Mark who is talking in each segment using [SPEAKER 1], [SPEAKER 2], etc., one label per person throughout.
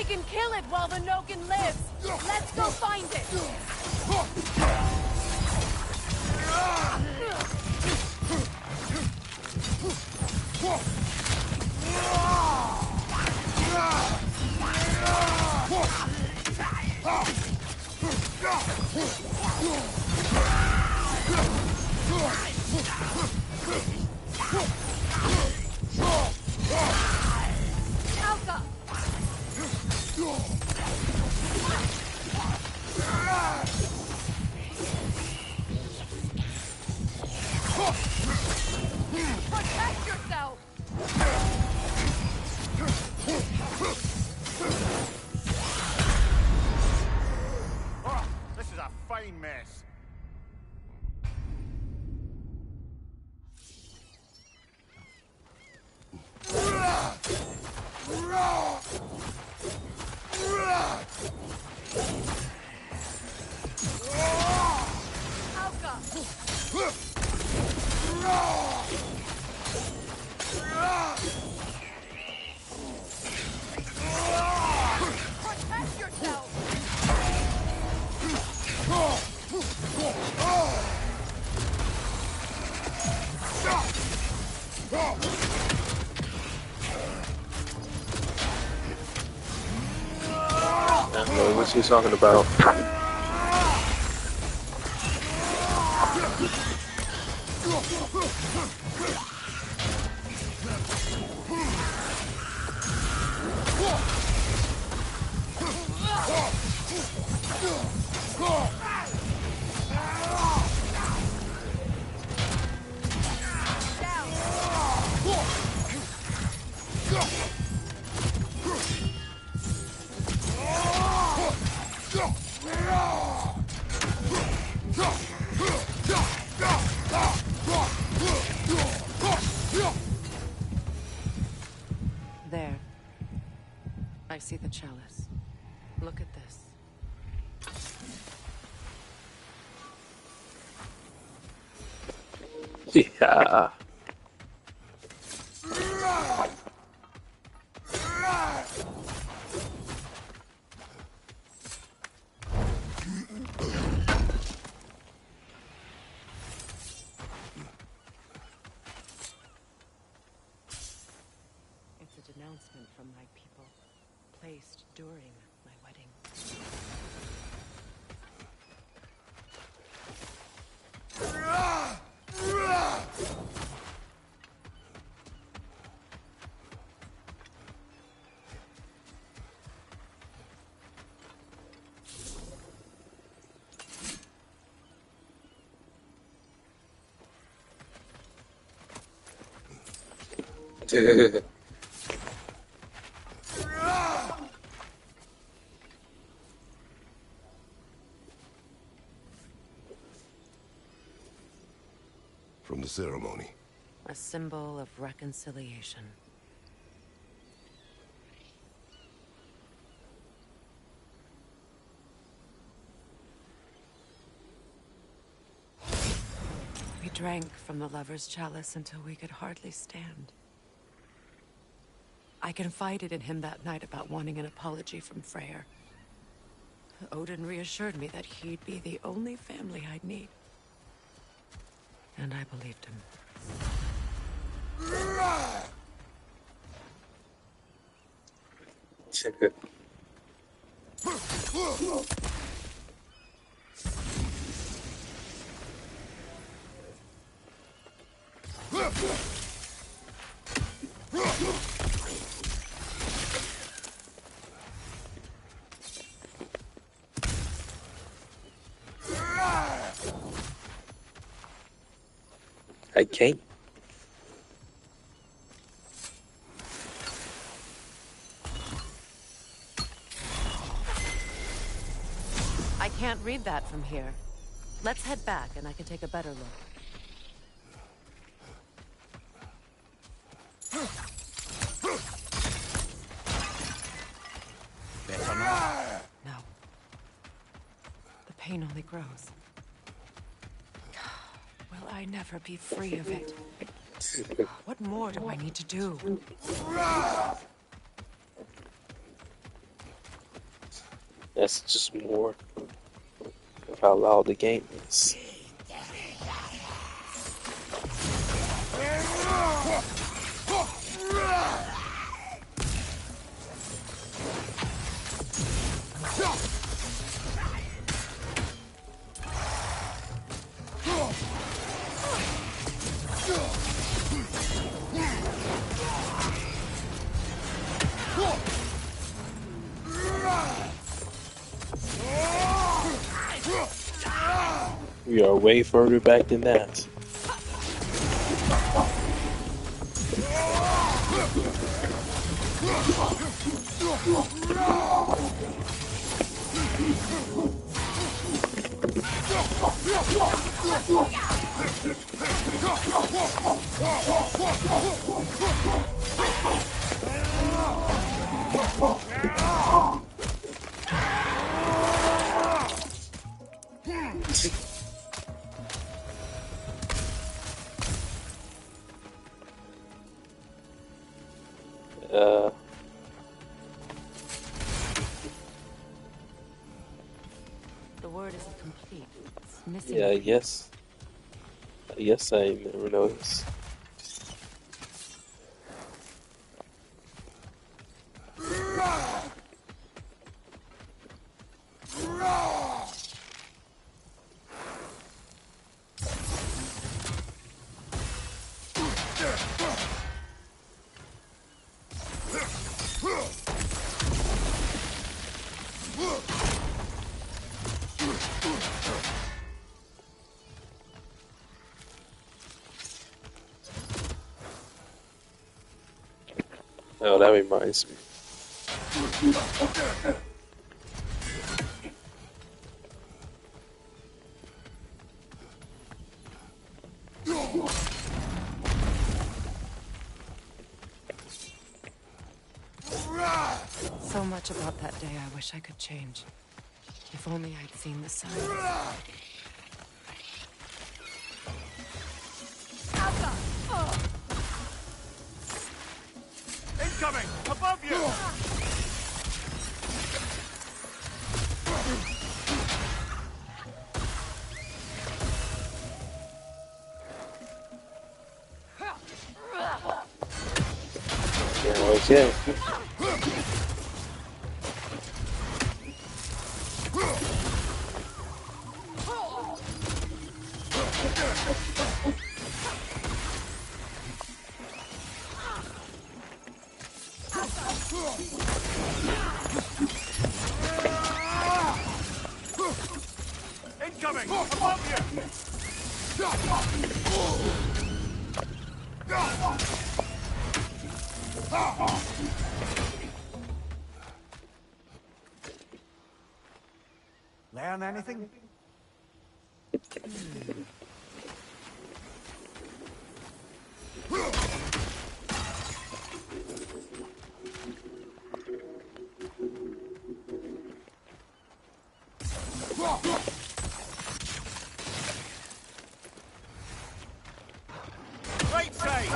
[SPEAKER 1] We can kill it while the Nogan lives. Let's go find it. Alka! Protect yourself!
[SPEAKER 2] Oh, this is a fine mess.
[SPEAKER 1] Alka! Protect yourself!
[SPEAKER 3] I don't know what she's talking about.
[SPEAKER 1] There. I see the chalice. Look at this.
[SPEAKER 3] Yeah.
[SPEAKER 1] It's a denouncement from my people, placed during my wedding.
[SPEAKER 4] From the ceremony.
[SPEAKER 1] A symbol of reconciliation. We drank from the lover's chalice until we could hardly stand. I confided in him that night about wanting an apology from Freyr. Odin reassured me that he'd be the only family I'd need. And I believed him.
[SPEAKER 3] I can't.
[SPEAKER 1] I can't read that from here. Let's head back and I can take a better look.
[SPEAKER 2] Better not.
[SPEAKER 1] No. The pain only grows. Will I never be free of it? What more do I need to do?
[SPEAKER 3] That's just more of how loud the game is. We are way further back than that.
[SPEAKER 1] The word isn't complete. It's missing.
[SPEAKER 3] Yeah, yes. Yes, I never noticed. Oh, that reminds me.
[SPEAKER 1] So much about that day I wish I could change. If only I'd seen the sign.
[SPEAKER 2] Incoming! Above you!
[SPEAKER 3] Okay.
[SPEAKER 2] Incoming! Above you! Learn anything? Great save!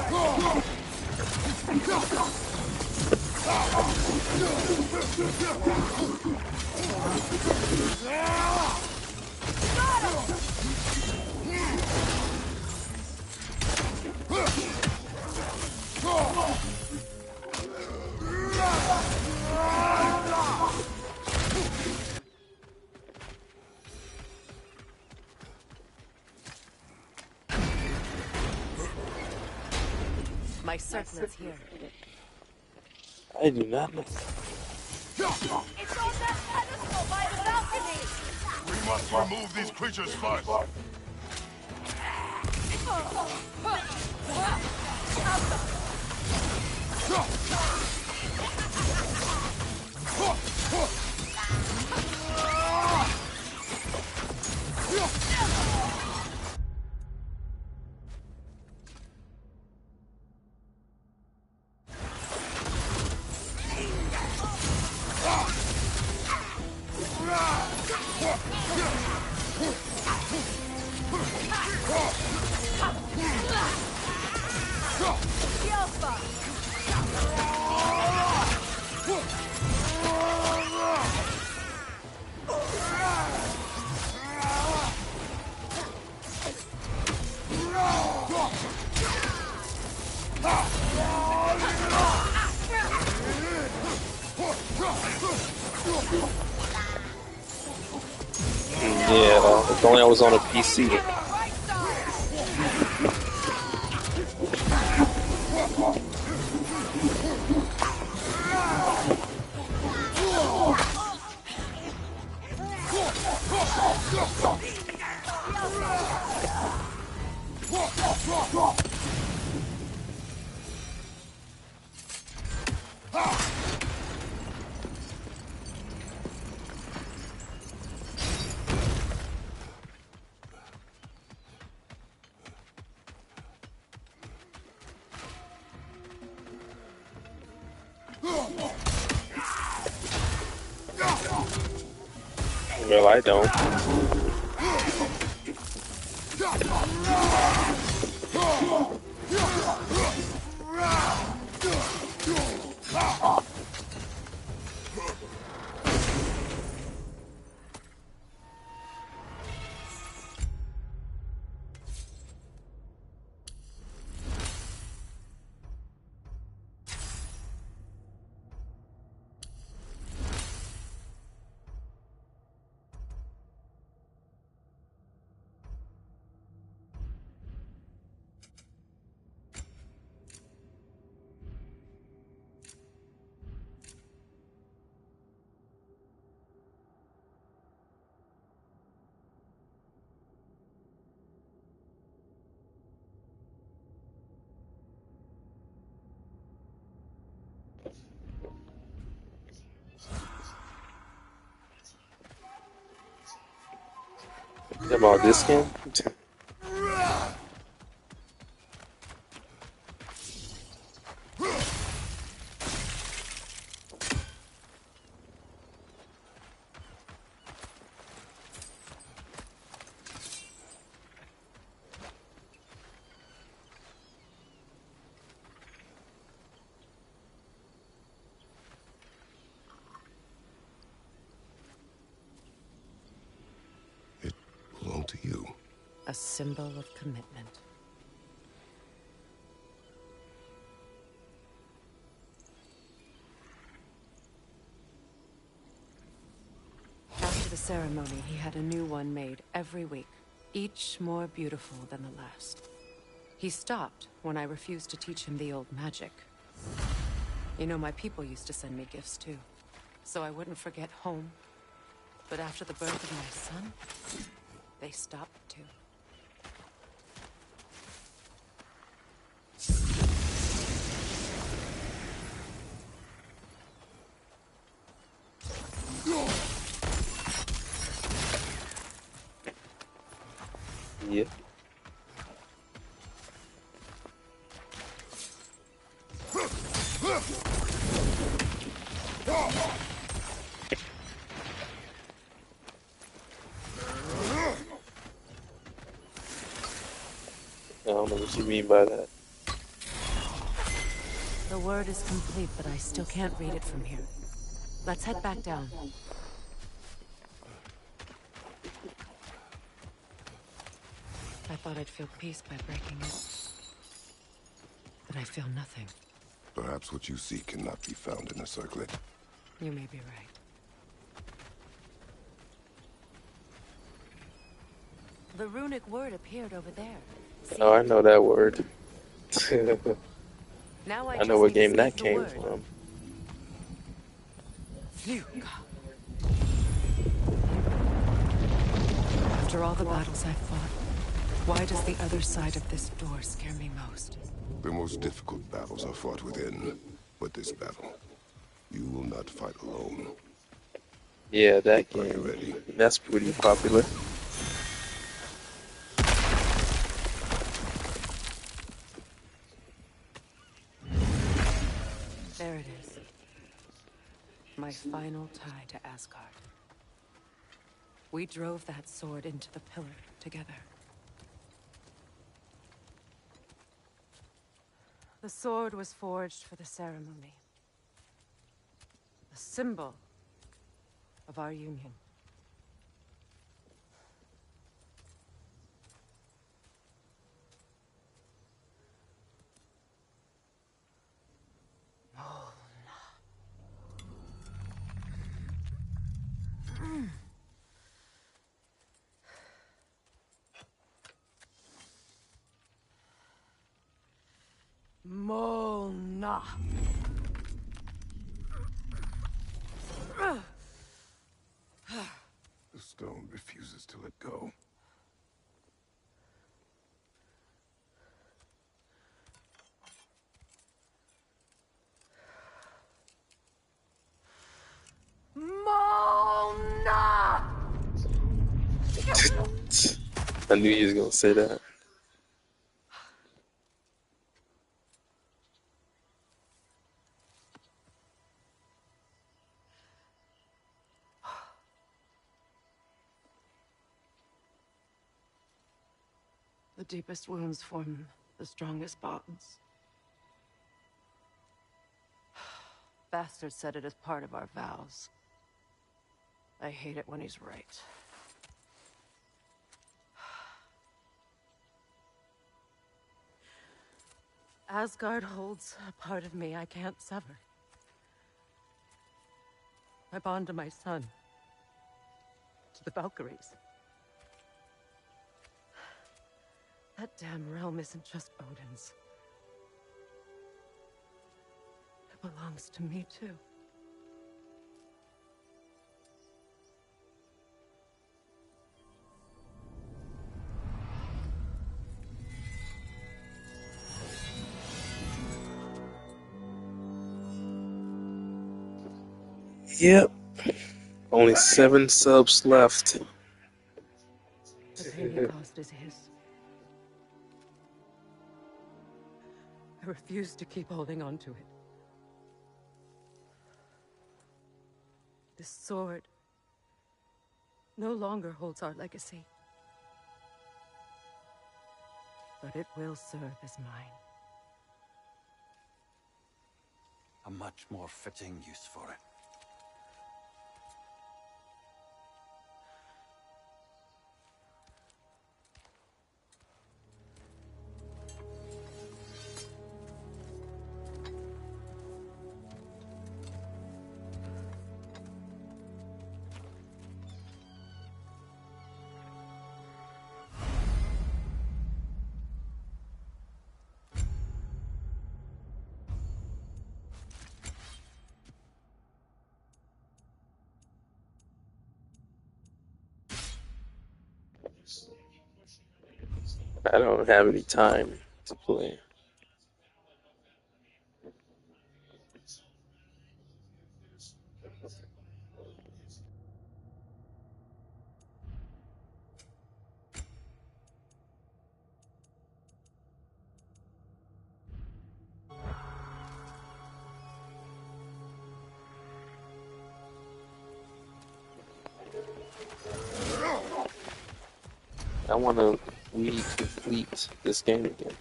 [SPEAKER 1] My circlet's here.
[SPEAKER 3] I do not know.
[SPEAKER 4] It's on that pedestal by the balcony!
[SPEAKER 5] We must remove these creatures first.
[SPEAKER 3] Yeah, if only I was on a PC.
[SPEAKER 4] Right side!
[SPEAKER 3] Well, I don't. About this skin?
[SPEAKER 5] It belonged to you.
[SPEAKER 1] A symbol of commitment. After the ceremony, he had a new one made every week, each more beautiful than the last. He stopped when I refused to teach him the old magic. You know, my people used to send me gifts too, so I wouldn't forget home. But after the birth of my son, they stopped too.
[SPEAKER 3] Yeah. I don't know what you mean by that.
[SPEAKER 1] The word is complete, but I still can't read it from here. Let's head back down. I thought I'd feel peace by breaking it. But I feel nothing.
[SPEAKER 5] Perhaps what you seek cannot be found in a circlet.
[SPEAKER 1] You may be right. The runic word appeared over there. See?
[SPEAKER 3] Oh, I know that word.
[SPEAKER 1] Now
[SPEAKER 3] I
[SPEAKER 1] just
[SPEAKER 3] know what
[SPEAKER 1] need to
[SPEAKER 3] game
[SPEAKER 1] speak
[SPEAKER 3] that
[SPEAKER 1] the
[SPEAKER 3] came
[SPEAKER 1] word.
[SPEAKER 3] from.
[SPEAKER 1] Fuka. After all the battles I've fought, why does the other side of this door scare me most?
[SPEAKER 5] The most difficult battles are fought within. But this battle, you will not fight alone.
[SPEAKER 3] Yeah, that
[SPEAKER 5] Are you
[SPEAKER 3] game.
[SPEAKER 5] ready?
[SPEAKER 3] That's pretty popular.
[SPEAKER 1] There it is. My final tie to Asgard. We drove that sword into the pillar together. The sword was forged for the ceremony. The symbol of our union. Mona.
[SPEAKER 5] The stone refuses to let go.
[SPEAKER 1] Mona!
[SPEAKER 3] I knew you was gonna say that.
[SPEAKER 1] The deepest wounds form the strongest bonds. Bastard said it as part of our vows. I hate it when he's right. Asgard holds a part of me I can't sever. I bond to my son. To the Valkyries. That damn realm isn't just Odin's. It belongs to me, too.
[SPEAKER 3] Yep. Only 7 subs left.
[SPEAKER 1] The pain he caused is his. I refuse to keep holding on to it. This sword no longer holds our legacy. But it will serve as mine.
[SPEAKER 2] A much more fitting use for it.
[SPEAKER 3] I don't have any time to play. I want to complete this game again.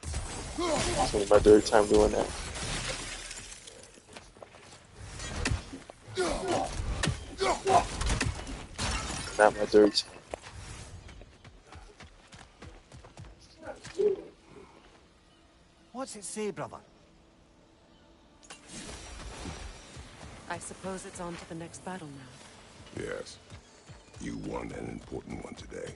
[SPEAKER 3] It's only my 3rd time doing that. Not my 3rd time.
[SPEAKER 2] What's it say, brother?
[SPEAKER 1] I suppose it's on to the next battle now.
[SPEAKER 5] Yes. You won an important one today.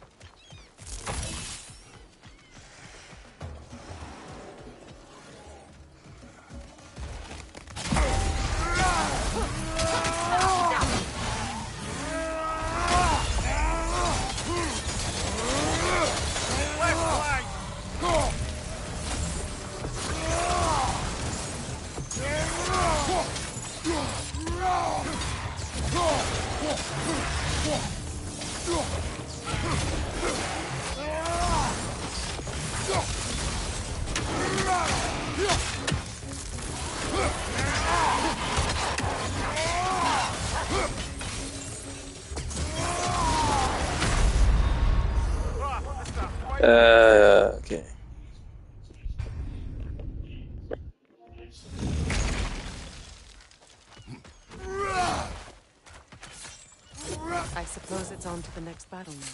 [SPEAKER 5] Okay.
[SPEAKER 1] I suppose it's on to the next battle now.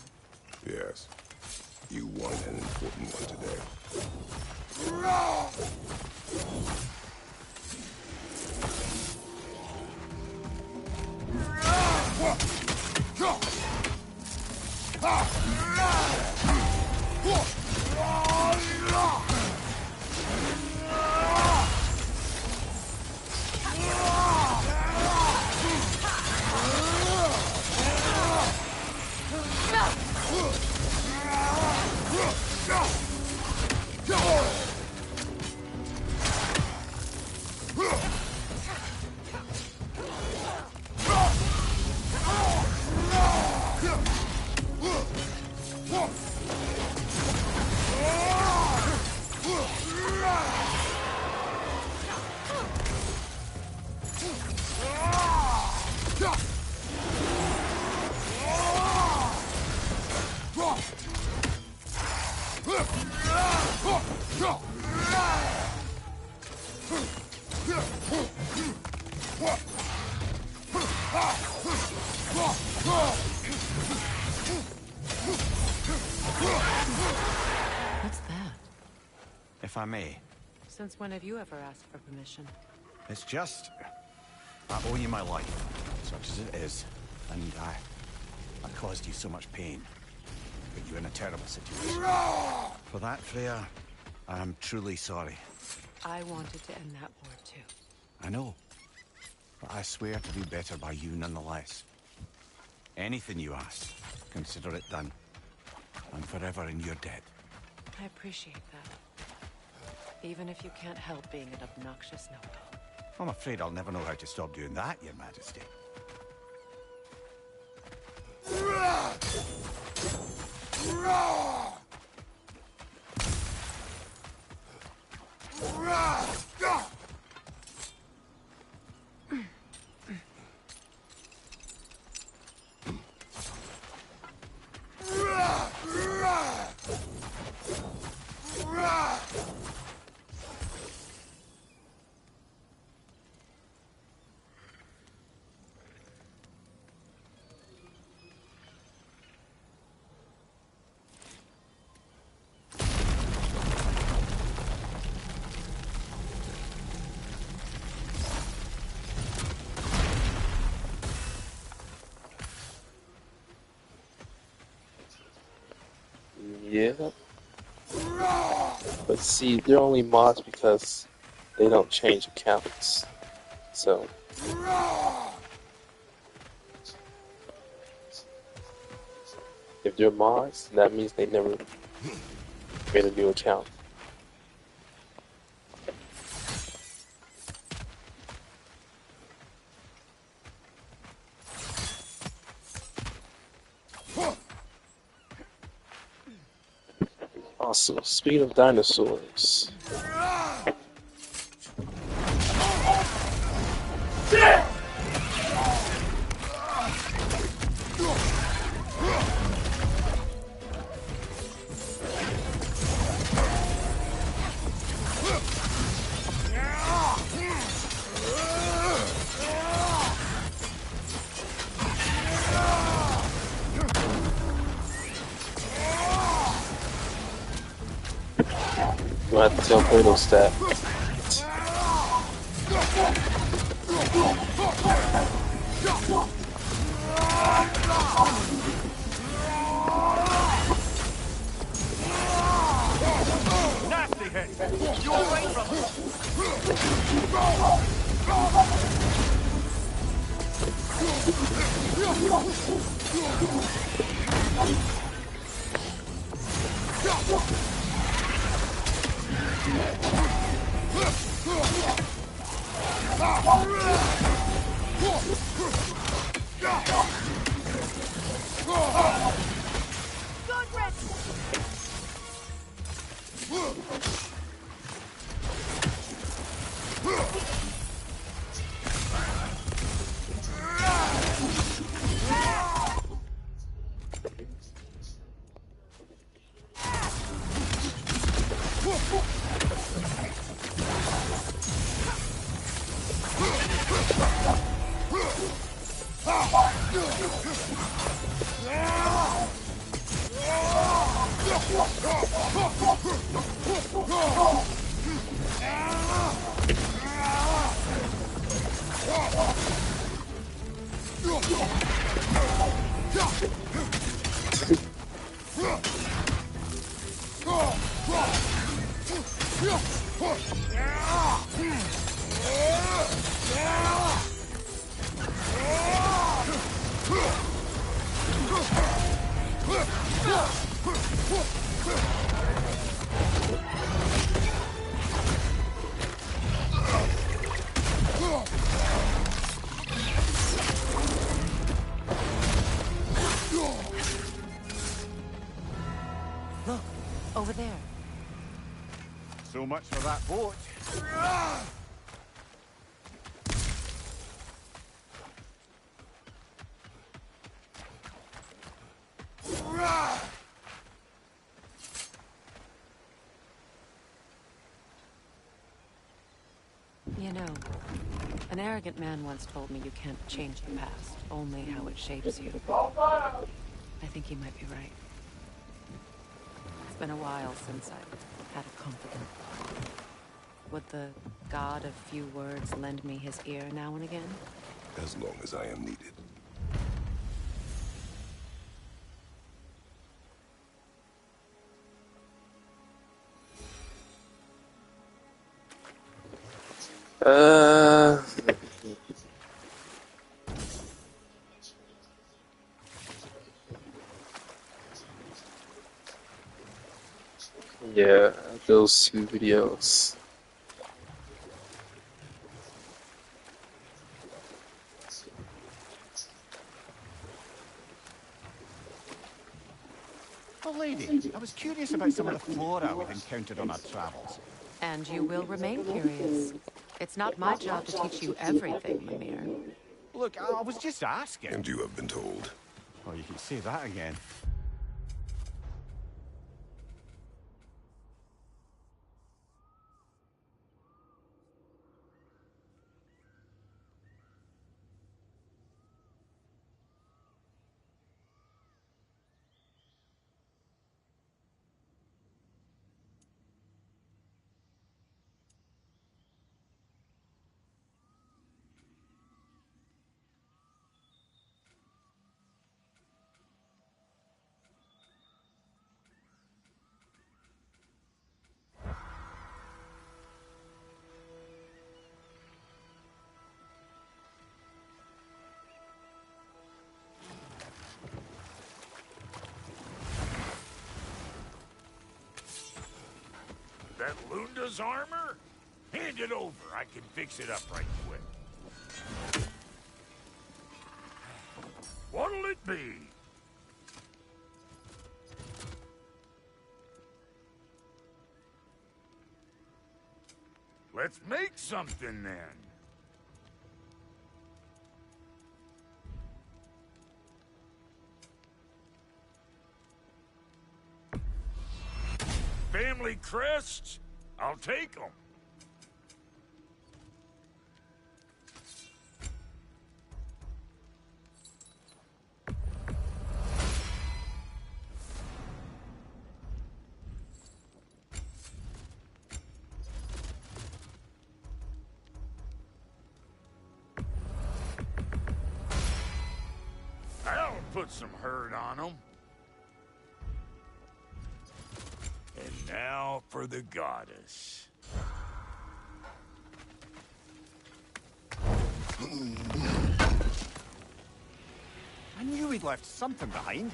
[SPEAKER 5] Yes. You won an important one today.
[SPEAKER 2] if I may.
[SPEAKER 1] Since when have you ever asked for permission?
[SPEAKER 2] It's just... I owe you my life, such as it is. And I caused you so much pain. Put you in a terrible situation. For that, Freya, I am truly sorry.
[SPEAKER 1] I wanted to end that war too.
[SPEAKER 2] I know. But I swear to do better by you nonetheless. Anything you ask, consider it done. I'm forever in your debt.
[SPEAKER 1] I appreciate that. Even if you can't help being an obnoxious know-it-all.
[SPEAKER 2] I'm afraid I'll never know how to stop doing that, Your Majesty.
[SPEAKER 3] Yeah. But see, they're only mods because they don't change accounts. So. If they're mods, that means they never made a new account. Also, speaking of dinosaurs. I have to tell Kratos that.
[SPEAKER 2] Nasty hit! You alright, brother?
[SPEAKER 1] Look, over there.
[SPEAKER 2] So much for that boat.
[SPEAKER 1] You know, an arrogant man once told me you can't change the past, only how it shapes you. I think he might be right. It's been a while since I've had a confidant. Would the god of few words lend me his ear now and again?
[SPEAKER 5] As long as I am needed.
[SPEAKER 3] Uh, yeah, those two videos.
[SPEAKER 2] Oh, lady, I was curious about some of the flora we've encountered on our travels.
[SPEAKER 1] And you will remain curious. It's not my job to teach you everything, Mimir.
[SPEAKER 2] Look, I was just asking.
[SPEAKER 5] And you have been told.
[SPEAKER 2] Oh, you can say that again.
[SPEAKER 6] That Lunda's armor? Hand it over. I can fix it up right quick. What'll it be? Let's make something then. Family crests? I'll take them. I'll put some hurt on them. And now for the goddess.
[SPEAKER 2] I knew we'd left something behind.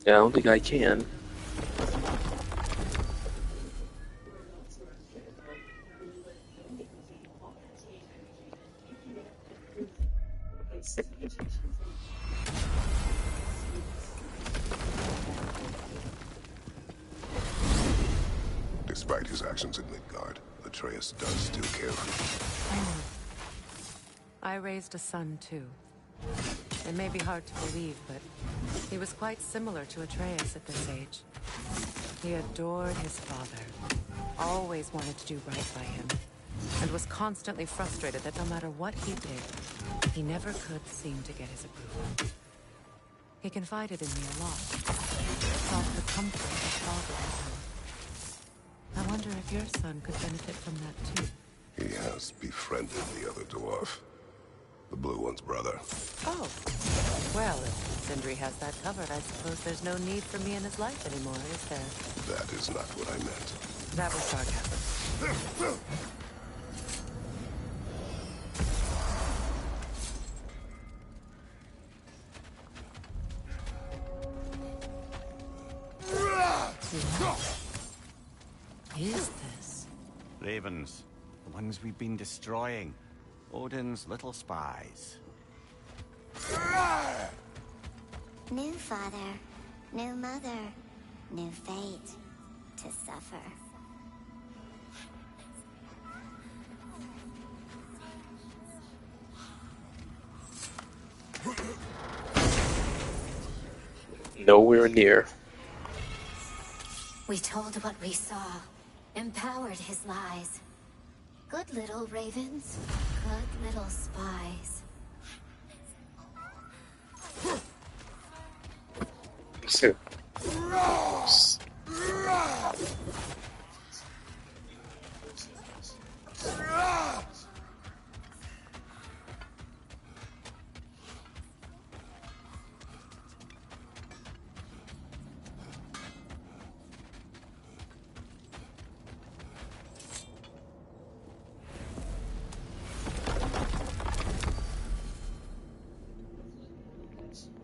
[SPEAKER 3] Yeah, I don't think I can.
[SPEAKER 5] Despite his actions in Midgard, Atreus does still care for you.
[SPEAKER 1] I raised a son, too. It may be hard to believe, but he was quite similar to Atreus at this age. He adored his father, always wanted to do right by him, and was constantly frustrated that no matter what he did, he never could seem to get his approval. He confided in me a lot, sought the comfort of fatherhood. wonder if your son could benefit from that too.
[SPEAKER 5] He has befriended the other dwarf. The blue one's brother.
[SPEAKER 1] Oh. Well, if Sindri has that covered, I suppose there's no need for me in his life anymore, is there?
[SPEAKER 5] That is not what I meant.
[SPEAKER 1] That was sarcasm. What is this?
[SPEAKER 2] Ravens. The ones we've been destroying. Odin's little spies.
[SPEAKER 7] New father, new mother, new fate to suffer.
[SPEAKER 3] Nowhere near.
[SPEAKER 7] We told what we saw, empowered his lies. Good little ravens, good little spies.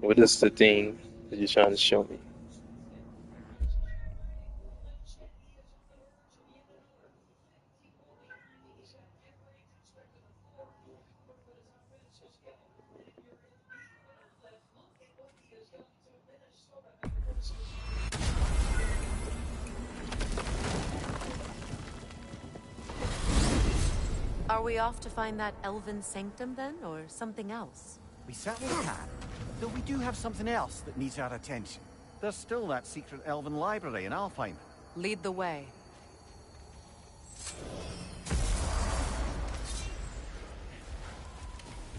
[SPEAKER 3] What is the thing that you're trying to show me?
[SPEAKER 1] Are we off to find that elven sanctum then, or something else?
[SPEAKER 2] We certainly can. Though we do have something else that needs our attention. There's still that secret elven library in Alfheim.
[SPEAKER 1] Lead the way.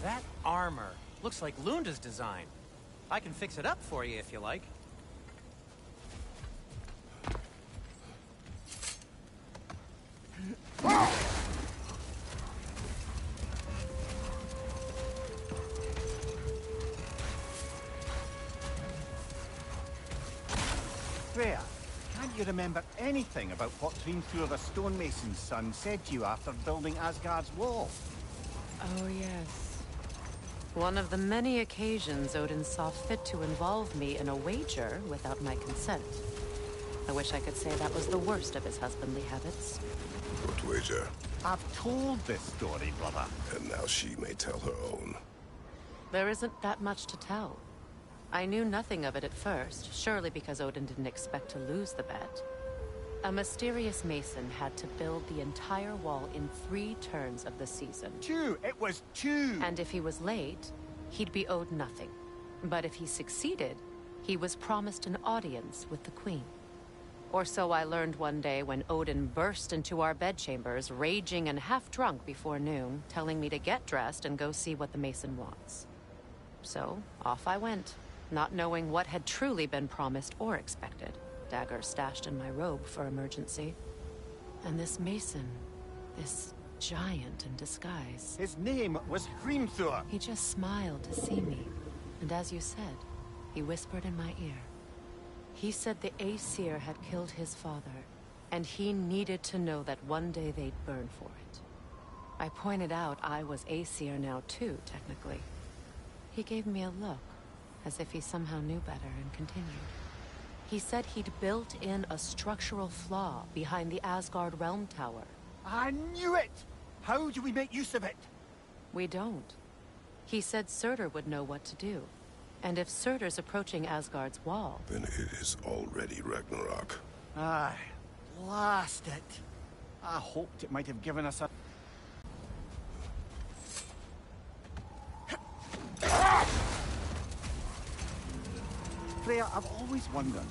[SPEAKER 8] That armor looks like Lunda's design. I can fix it up for you if you like.
[SPEAKER 2] Freya, can't you remember anything about what Hrimthur the stonemason's son said to you after building Asgard's wall?
[SPEAKER 1] Oh, yes. One of the many occasions Odin saw fit to involve me in a wager without my consent. I wish I could say that was the worst of his husbandly habits.
[SPEAKER 5] What wager?
[SPEAKER 2] I've told this story, brother.
[SPEAKER 5] And now she may tell her own.
[SPEAKER 1] There isn't that much to tell. I knew nothing of it at first, surely because Odin didn't expect to lose the bet. A mysterious mason had to build the entire wall in 3 turns of the season.
[SPEAKER 2] 2! It was 2!
[SPEAKER 1] And if he was late, he'd be owed nothing. But if he succeeded, he was promised an audience with the queen. Or so I learned one day when Odin burst into our bedchambers, raging and half-drunk before noon, telling me to get dressed and go see what the mason wants. So, off I went, not knowing what had truly been promised or expected. Dagger stashed in my robe for emergency. And this mason, this giant in disguise.
[SPEAKER 2] His name was Hrimthur.
[SPEAKER 1] He just smiled to see me. And as you said, he whispered in my ear. He said the Aesir had killed his father, and he needed to know that one day they'd burn for it. I pointed out I was Aesir now too, technically. He gave me a look, as if he somehow knew better, and continued. He said he'd built in a structural flaw behind the Asgard Realm Tower.
[SPEAKER 2] I knew it! How do we make use of it?
[SPEAKER 1] We don't. He said Surtur would know what to do. And if Surtur's approaching Asgard's wall...
[SPEAKER 5] Then it is already Ragnarok.
[SPEAKER 2] Aye, blast it. I hoped it might have given us a... Freya, I've always wondered,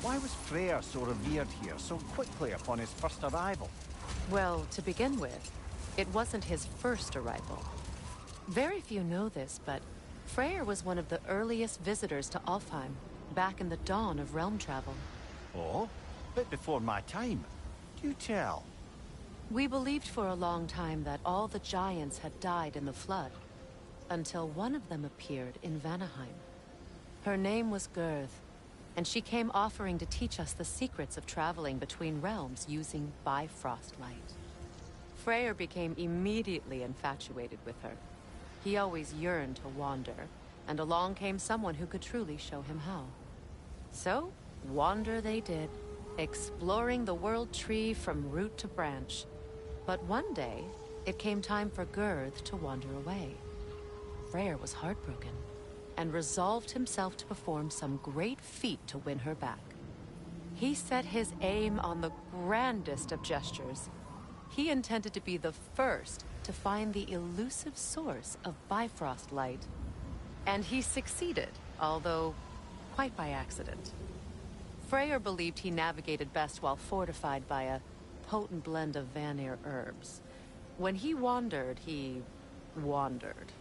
[SPEAKER 2] why was Freyr so revered here so quickly upon his first arrival?
[SPEAKER 1] Well, to begin with, it wasn't his first arrival. Very few know this, but Freyr was one of the earliest visitors to Alfheim, back in the dawn of realm travel.
[SPEAKER 2] Oh? Bit before my time. You tell.
[SPEAKER 1] We believed for a long time that all the giants had died in the flood, until one of them appeared in Vanaheim. Her name was Girth, and she came offering to teach us the secrets of traveling between realms using Bifrost light. Freyr became immediately infatuated with her. He always yearned to wander, and along came someone who could truly show him how. So, wander they did, exploring the world tree from root to branch. But one day, it came time for Girth to wander away. Freyr was heartbroken, and resolved himself to perform some great feat to win her back. He set his aim on the grandest of gestures. He intended to be the first to find the elusive source of Bifrost light. And he succeeded, although quite by accident. Freyr believed he navigated best while fortified by a potent blend of Vanir herbs. When he wandered, he wandered.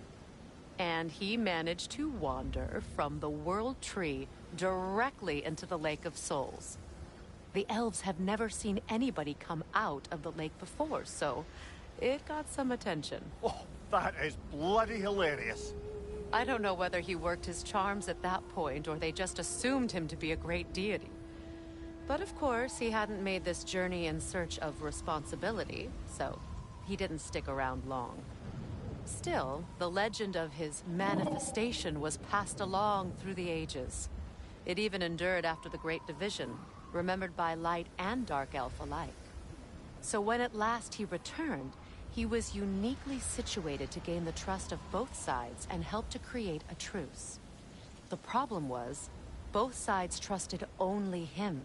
[SPEAKER 1] And he managed to wander from the World Tree directly into the Lake of Souls. The elves have never seen anybody come out of the lake before, so it got some attention.
[SPEAKER 2] Oh, that is bloody hilarious.
[SPEAKER 1] I don't know whether he worked his charms at that point or they just assumed him to be a great deity. But of course, he hadn't made this journey in search of responsibility, so he didn't stick around long. Still, the legend of his manifestation was passed along through the ages. It even endured after the Great Division, remembered by Light and Dark Elf alike. So when at last he returned, he was uniquely situated to gain the trust of both sides and help to create a truce. The problem was, both sides trusted only him.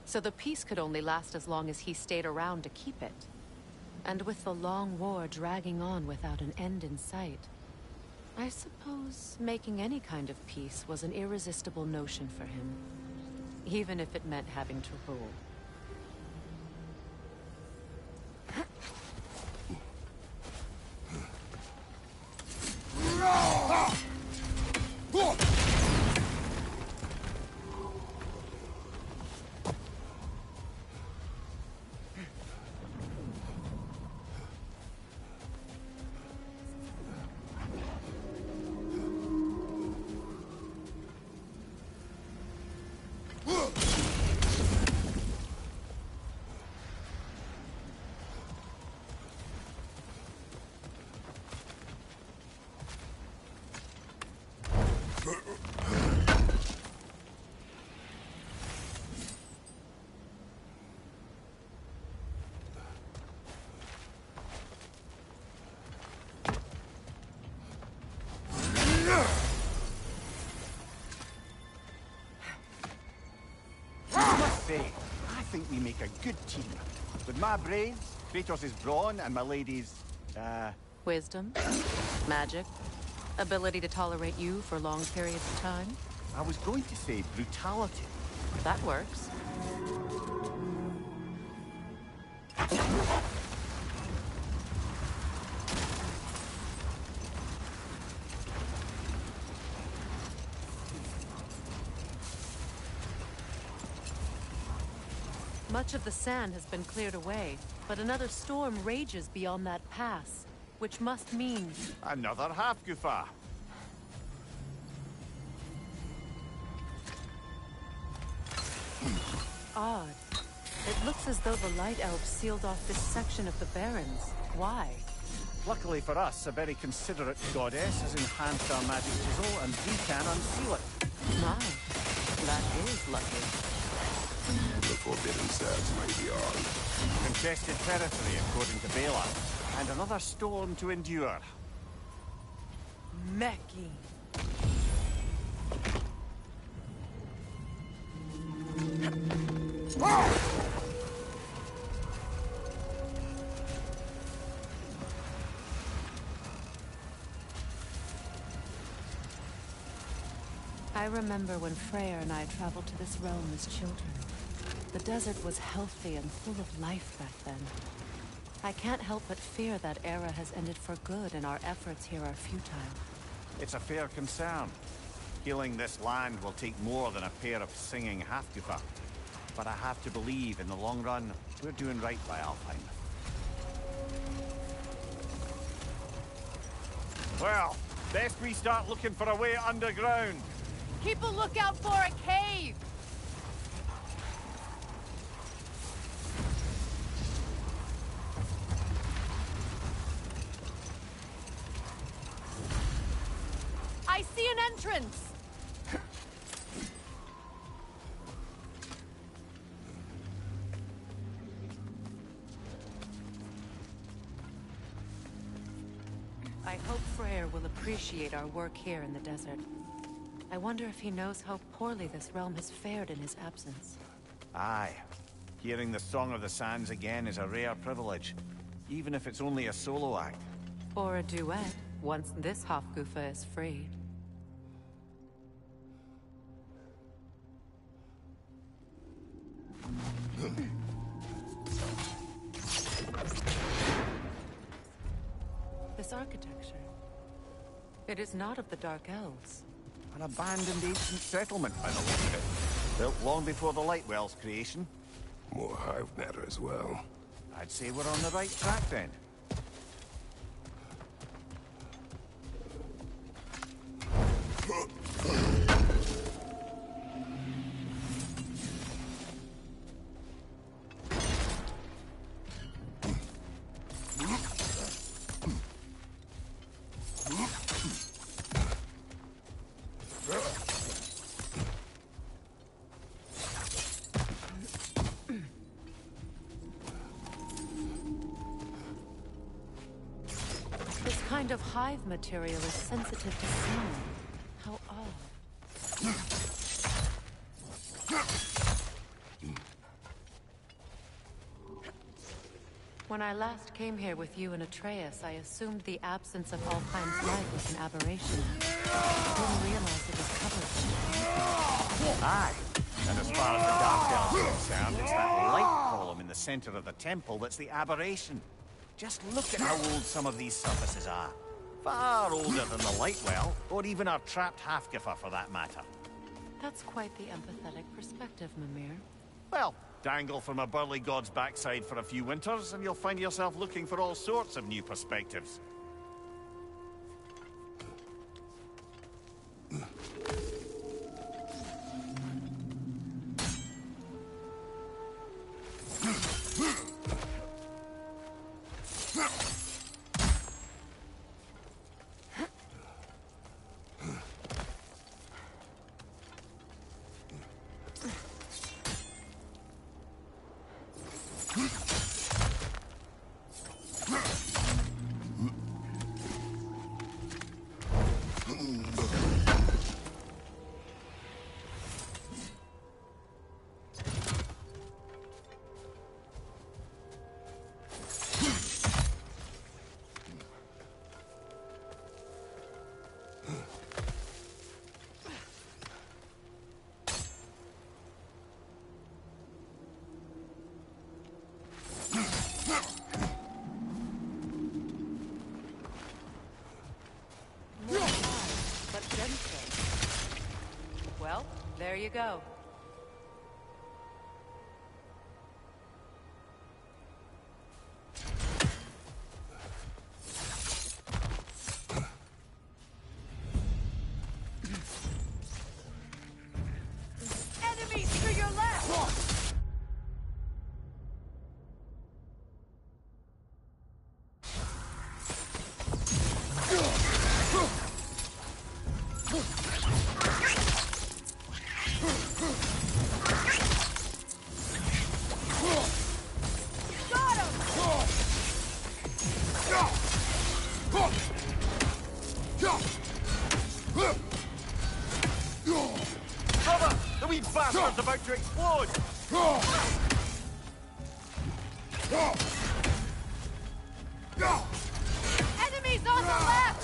[SPEAKER 1] So the peace could only last as long as he stayed around to keep it. And with the long war dragging on without an end in sight, I suppose making any kind of peace was an irresistible notion for him, even if it meant having to rule.
[SPEAKER 2] I think we make a good team. With my brains, Kratos' brawn, and my lady's,
[SPEAKER 1] Wisdom, magic, ability to tolerate you for long periods of time.
[SPEAKER 2] I was going to say brutality.
[SPEAKER 1] That works. Much of the sand has been cleared away, but another storm rages beyond that pass, which must mean...
[SPEAKER 2] Another half-goofa.
[SPEAKER 1] Odd. It looks as though the Light Elves sealed off this section of the Barrens. Why?
[SPEAKER 2] Luckily for us, a very considerate goddess has enhanced our magic chisel, and we can unseal it.
[SPEAKER 1] My, that is lucky.
[SPEAKER 5] The forbidden sands may be on.
[SPEAKER 2] Contested territory, according to Bela. And another storm to endure.
[SPEAKER 1] Meki. I remember when Freyr and I traveled to this realm as children. The desert was healthy and full of life back then. I can't help but fear that era has ended for good and our efforts here are futile.
[SPEAKER 2] It's a fair concern. Healing this land will take more than a pair of singing half-goofa. but I have to believe in the long run, we're doing right by Alfheim. Well, best we start looking for a way underground.
[SPEAKER 4] Keep a lookout for a cave! I see an entrance!
[SPEAKER 1] I hope Freyr will appreciate our work here in the desert. I wonder if he knows how poorly this realm has fared in his absence.
[SPEAKER 2] Aye. Hearing the Song of the Sands again is a rare privilege, even if it's only a solo act.
[SPEAKER 1] Or a duet, once this Hofgufa is freed. This architecture. It is not of the Dark Elves.
[SPEAKER 2] An abandoned ancient settlement, by the look of it. Built long before the Lightwell's creation.
[SPEAKER 5] More hive matter as well.
[SPEAKER 2] I'd say we're on the right track then.
[SPEAKER 1] This kind of hive material is sensitive to sound. How odd. When I last came here with you and Atreus, I assumed the absence of Alfheim's light was an aberration. I didn't realize it was covered.
[SPEAKER 2] Aye. And as far as the Dark Elves are concerned, it's that light column in the center of the temple that's the aberration. Just look at how old some of these surfaces are. Far older than the Lightwell, or even our trapped Hafgifa for that matter.
[SPEAKER 1] That's quite the empathetic perspective, Mimir.
[SPEAKER 2] Well, dangle from a burly god's backside for a few winters, and you'll find yourself looking for all sorts of new perspectives.
[SPEAKER 1] But gentle. Well, there you go.
[SPEAKER 4] Enemies to your left!
[SPEAKER 2] Brother! The wee bastard's about to explode!
[SPEAKER 4] Enemies on the left!